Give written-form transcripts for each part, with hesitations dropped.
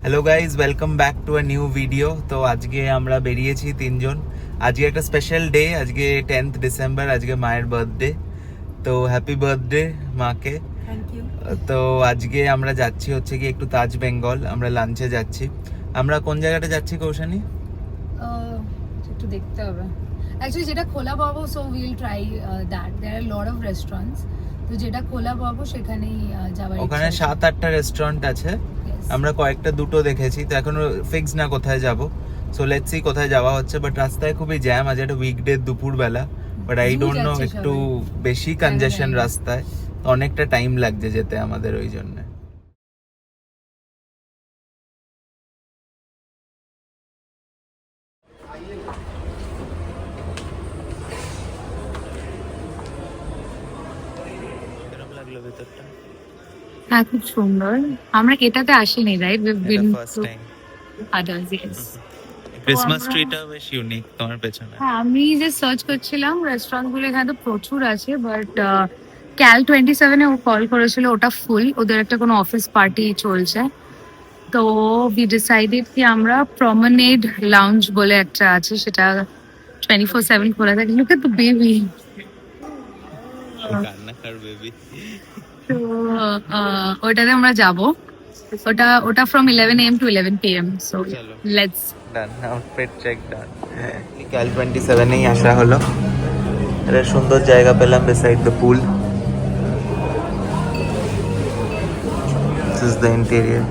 Hello guys, welcome back to a new video. তো আজকে আমরা বেরিয়েছি তিনজন। আজকে একটা স্পেশাল ডে, আজকে 10th ডিসেম্বর, আজকে মায়ের বার্থডে। তো হ্যাপি বার্থডে মাকে। Thank you. তো আজকে আমরা যাচ্ছি হচ্ছে কি একটু তাজ বেঙ্গল, আমরা লাঞ্চে যাচ্ছি। আমরা কোন জায়গাটা যাচ্ছি কৌশানি? একটু দেখতে হবে অ্যাকচুয়ালি যেটা খোলা পাবো, so will try that. There are lot of restaurants, তো যেটা খোলা পাবো সেখানেই যাওয়ার ওখানে ইচ্ছা আছে। 7-8টা রেস্টুরেন্ট আছে। Yes. আমরা কয়েকটা দুটো দেখেছি, তো এখনো ফিক্স না কোথায় যাব। সো লেটস সি কোথায় যাওয়া হচ্ছে, বাট রাস্তায় খুবই জ্যাম। আজ একটা উইকডে দুপুরবেলা, but I Huge don't know, আছে একটু সবাই। বেশি কনজেশন জানি। রাস্তায়। তো অনেকটা টাইম লাগছে যেতে আমাদের, ওই জন্য। কেরম লাগলো ভেতরটা? হ্যাঁ, খুব সুন্দর। আমরা এটাতে আসিনি, রাইট? উইভ এটা been first to time. Others, yes. Christmas ট্রিটাও বেশ ইউনিক তোমার পেছনে। হ্যাঁ, আমি যে সার্চ করছিলাম রেস্টুরেন্ট গুলো, এখানে তো প্রচুর আছে, বাট ক্যাল 27-এ ও কল করেছিল, ওটা ফুল। ওদের একটা কোনো অফিস পার্টি চলছে। তো উই ডিসাইডেড কি আমরা প্রমেনেড লাউঞ্জ বলে একটা আছে, সেটা 24/7 খোলা থাকে। Look at the baby. কান্নাকার বেবি। তো ওটাতে আমরা যাব। ওটা from 11 AM to 11 PM, so চলো let's. Done, outfit check done. ক্যাল 27-এই আসা হলো। একটা সুন্দর জায়গা পেলাম beside the pool. This is the interior.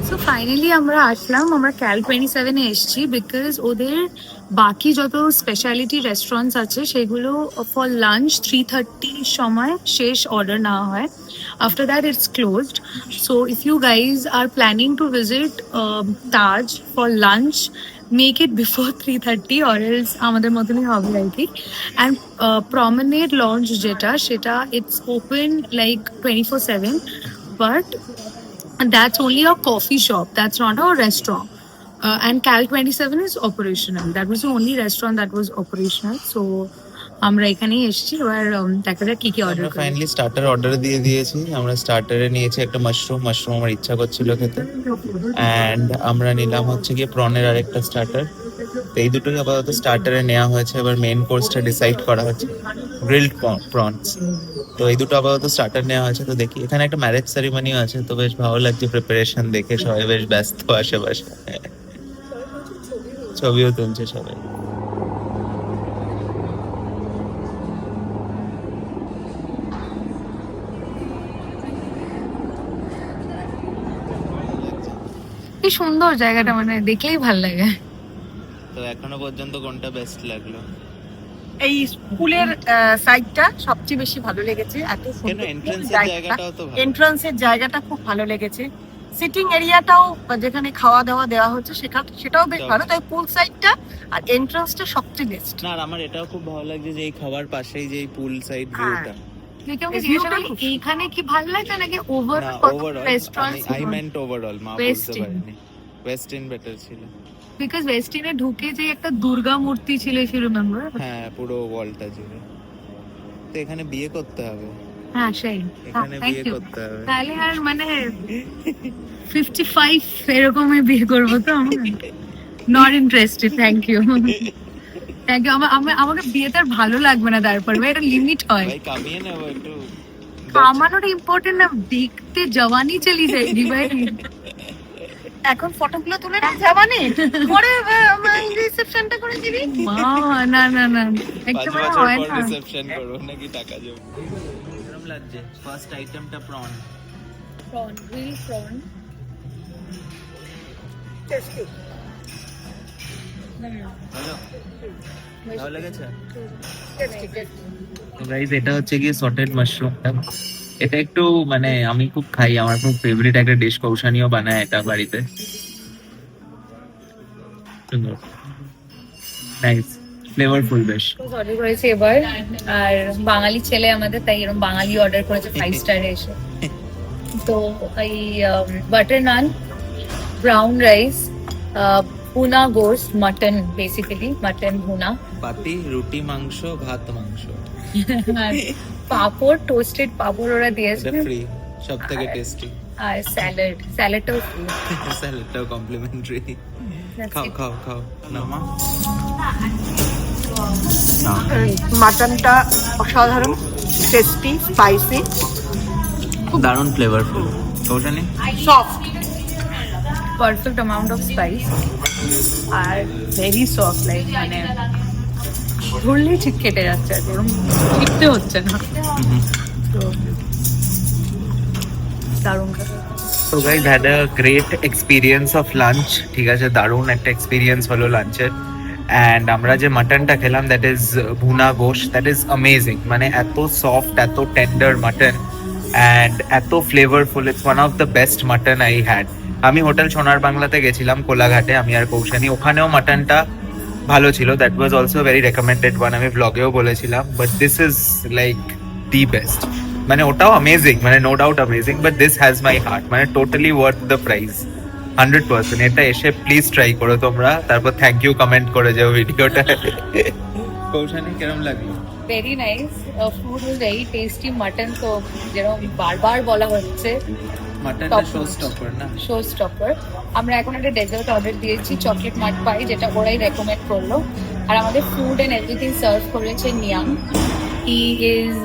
So finally আমরা আসলাম, আমরা ক্যাল 27-এ এসেছি, বিকজ ওদের বাকি যত স্পেশালিটি রেস্টুরেন্টস আছে সেগুলো ফর লাঞ্চ 3:30 সময় শেষ অর্ডার নেওয়া হয়। After that it's closed. So if you guys are planning to visit Taj for lunch, make it before 3:30 or else আমাদের মতনই হবে আর কি। অ্যান্ড প্রমেনেড লঞ্চ যেটা, সেটা it's open like 24/7, but and that's only a coffee shop, that's not a restaurant. And Cal 27 is operational. That was the only restaurant that was operational. So আমরা এখানেই এসেছি, এবার দেখা যাক কি কি অর্ডার আমরা করি। ফাইনালি স্টার্টার অর্ডার দিয়ে দিয়েছি। আমরা স্টার্টারে নিয়েছি একটা মাশরুম আমার ইচ্ছা করছিল খেতে। অ্যান্ড আমরা নিলাম হচ্ছে গিয়ে প্রনের আরেকটা স্টার্টার। তো এই দুটোই আপাতত স্টার্টারে নেওয়া হয়েছে। এবার মেন কোর্সটা ডিসাইড করা হচ্ছে, গ্রিলড প্রনস। তো এই দুটো আপাতত স্টার্টার নেওয়া হয়েছে। তো দেখি, এখানে একটা ম্যারেজ সেরিমনিও আছে, তো বেশ ভালো লাগছে প্রিপারেশন দেখে। সবাই বেশ ব্যস্ত আশেপাশে, ছবিও তুলছে সবাই। কি সুন্দর জায়গাটা, মানে দেখলেই ভাল লাগে। তো এখনো পর্যন্ত কোনটা বেস্ট লাগলো? এই স্কুলের সাইডটা সবচেয়ে বেশি ভালো লেগেছে। এত কেন? সুন্দর এন্ট্রান্সের জায়গাটা, জায়গাটাও তো ভালো। এন্ট্রান্সের জায়গাটা খুব ভালো লেগেছে। সিটিং এরিয়াটাও, যেখানে খাওয়া দাওয়া দেওয়া হচ্ছে সেটাও বেশ ভালো। তাই পুল সাইডটা আর এন্ট্রান্সটা সবচেয়ে বেস্ট। না, আর আমার এটাও খুব ভালো লাগছে যে এই খাবার পাশেই যে এই পুল সাইড হ্যাঁ। ভিউটা। কেউ আমাকে জিজ্ঞাসা করলো এইখানে কি ভালো লাগে নাকি ওভারঅল না, কত overall restaurants. I meant overall, মা West বলতে End. পারেনি। ওয়েস্ট ইন বেটার ছিল। বিকজ ওয়েস্টিনে ঢুকে যে একটা দুর্গা মূর্তি ছিল, ইফ ইউ রিমেম্বার। হ্যাঁ, পুরো ওয়ালটা জুড়ে। তো এখানে বিয়ে করতে হবে, হ্যাঁ সেই। এখানে থ্যাংক বিয়ে ইউ। করতে হবে। তাহলে আর মানে 55 এরকমই বিয়ে করবো তো আমি। Not interested, thank you. Thank you. আমাকে বিয়েতে আর ভালো লাগবে না, তারপর একটা লিমিট হয়। ভাই কামিয়ে নেবো একটু। কামানোটা ইম্পর্টেন্ট না, দেখতে জওয়ানি চলি যায় ভাই। এখন ফটোগুলো তুলে না যাবানে, পরে রিসেপশনটা করে দিবি। না না না, 5 একেবারে বছর হয় পর না। রিসেপশন করব নাকি টাকা জমা। কেমন লাগছে ফার্স্ট আইটেমটা? Prawn. Prawn, grill prawn. Tasty. ভালো ভালো লেগেছে। টেস্টি। গাইস, এটা হচ্ছে কি সটেড মাশরুমটা। এটা একটু মানে আমি খুব খাই, আমার খুব ফেভারিট একটা ডিশ। কৌশানিও বানায় এটা বাড়িতে। নাইস, ফ্লেভারফুল বেশ। অর্ডার করেছে এবার, আর বাঙালি ছেলে আমাদের, তাই এরকম বাঙালি অর্ডার করেছে 5 স্টারে এসে। তো এই বাটার নান, ব্রাউন রাইস, ভুনা গোস্ট, মাটন, বেসিক্যালি মাটন ভুনা, পাটি, রুটি, মাংস, ভাত, মাংস। আর পাপড়, টোস্টেড পাপড় ওরা দিয়েছে। এটা ফ্রি, সব থেকে টেস্টি। আর স্যালাডটাও ফুড স্যালাডটাও কমপ্লিমেন্টারি। খাও খাও খাও না মা। মাটনটা অসাধারণ, টেস্টি, স্পাইসি, দারুণ flavourful. Koushani soft. Perfect amount of spice are very soft, like মানে ধরলেই ঠিক কেটে যাচ্ছে, আর এরকম ঠিকতে হচ্ছে না। তো দারুণ খাবার। So guys, had a great experience of lunch. ঠিক আছে, দারুণ একটা এক্সপিরিয়েন্স হলো লাঞ্চের। অ্যান্ড আমরা যে মাটনটা খেলাম, দ্যাট ইজ ভুনা গোশ, দ্যাট ইজ অ্যামেজিং। মানে এত সফট, এত টেন্ডার মাটন অ্যান্ড এত flavourful. It's one of the best mutton I had. আমি হোটেল সোনার বাংলাতে গেছিলাম কোলাঘাটে, আমি আর কৌশানি, ওখানেও মাটনটা ভালো ছিল। That was also very recommended one, আমি ব্লগেও বলেছিলাম। But this is like the best. মানে ওটাও অ্যামেজিং, মানে no doubt amazing, but this has my heart. মানে টোটালি ওয়ার্থ দ্য প্রাইস 100%। এটা এসে প্লিজ ট্রাই করো তোমরা, তারপর থ্যাংক ইউ কমেন্ট করে যাও ভিডিওটা। কৌশানি কেমন লাগলো? Very nice, food is very tasty. Mutton তো যেরকম বারবার বলা হচ্ছে মাটনটা Top শো notch. স্টপার না? Show stopper. আমরা এখন একটা ডেজার্ট অর্ডার দিয়েছি, চকলেট মাট পাই, যেটা ওরাই রেকমেন্ড করলো। আর আমাদের ফুড অ্যান্ড এভরিথিং সার্ভ করেছে Niyam. He is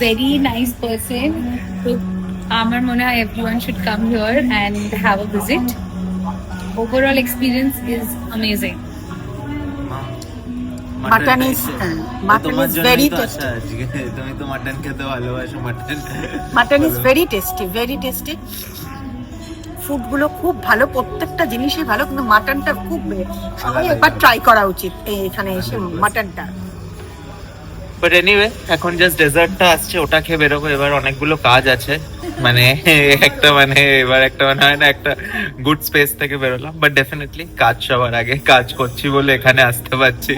very nice person. তো আমার মনে হয় everyone should come here and have a visit. Overall experience is amazing. Mutton is তোমার জন্য ভেরি তো টেস্টি। আসা আজকে, তুমি তো মাটন খেতে ভালোবাসো। Mutton is very tasty, very tasty. ফুডগুলো খুব ভালো, প্রত্যেকটা জিনিসই ভালো, কিন্তু মাটনটা খুব সবাই একবার ট্রাই করা উচিত এখানে এসে মাটনটা। বাট এনিওয়ে, এখন জাস্ট ডেজার্টটা আসছে, ওটা খেয়ে বেরোবো। এবার অনেকগুলো কাজ আছে, মানে একটা মানে এবার একটা মানে হয় না, একটা গুড স্পেস থেকে বেরোলাম। বাট ডেফিনেটলি কাজ সবার আগে, কাজ করছি বলে এখানে আসতে পারছি।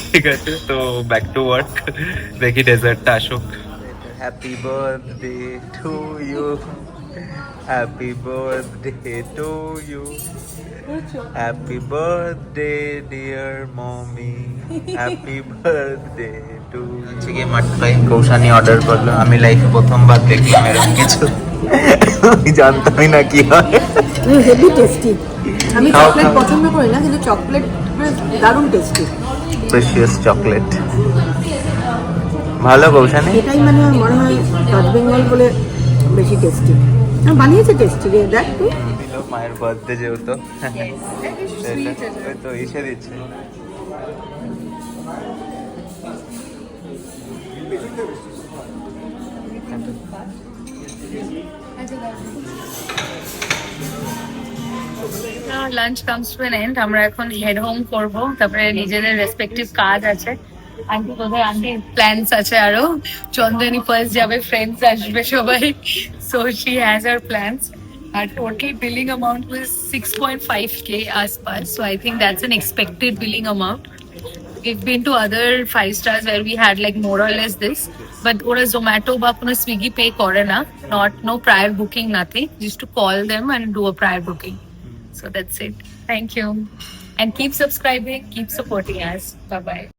ঠিক আছে, তো ব্যাক টু ওয়ার্ক। দেখি ডেজার্টটা আসুক। Happy birthday to you, happy birthday to you, happy birthday dear mummy, happy birthday to. আজকে গিয়ে মাটন কৌশানি অর্ডার করলো। আমি লাইফে প্রথমবার দেখলাম এরকম কিছু, আমি জানতামই না কি হয়। Heavy tasty. আমি খাও, চকলেট খাও। পছন্দ করি না, কিন্তু চকলেট দারুণ টেস্টি। প্রেশিয়াস চকলেট ভালো কৌশানি। এটাই মানে আমার মনে হয় নর্থ বেঙ্গল বলে বেশি টেস্টি। বানিয়েছে টেস্টি রে, দেখ তুই। দিল মায়ের বার্থডে যেহেতু, ওই তো এসে দিচ্ছে। Lunch comes to an end. আমরা এখন হেড হোম করবো, তারপরে নিজেদের রেসপেক্টিভ কাজ আছে। আন্টি বোধহয় আন্টির প্ল্যানস আছে আরো। চন্দনী ফার্স্ট যাবে, ফ্রেন্ডস আসবে সবাই। So she has her plans. আর total billing amount was 6.5K आसपास. So I think that's an expected billing amount. We've been to other 5 stars where we had like more or less this, but ওরা Zomato বা কোনো Swiggy pay করে না, no prior booking, nothing. Just to call them and do a prior booking. So that's it. Thank you. And keep subscribing, keep supporting us. Bye bye.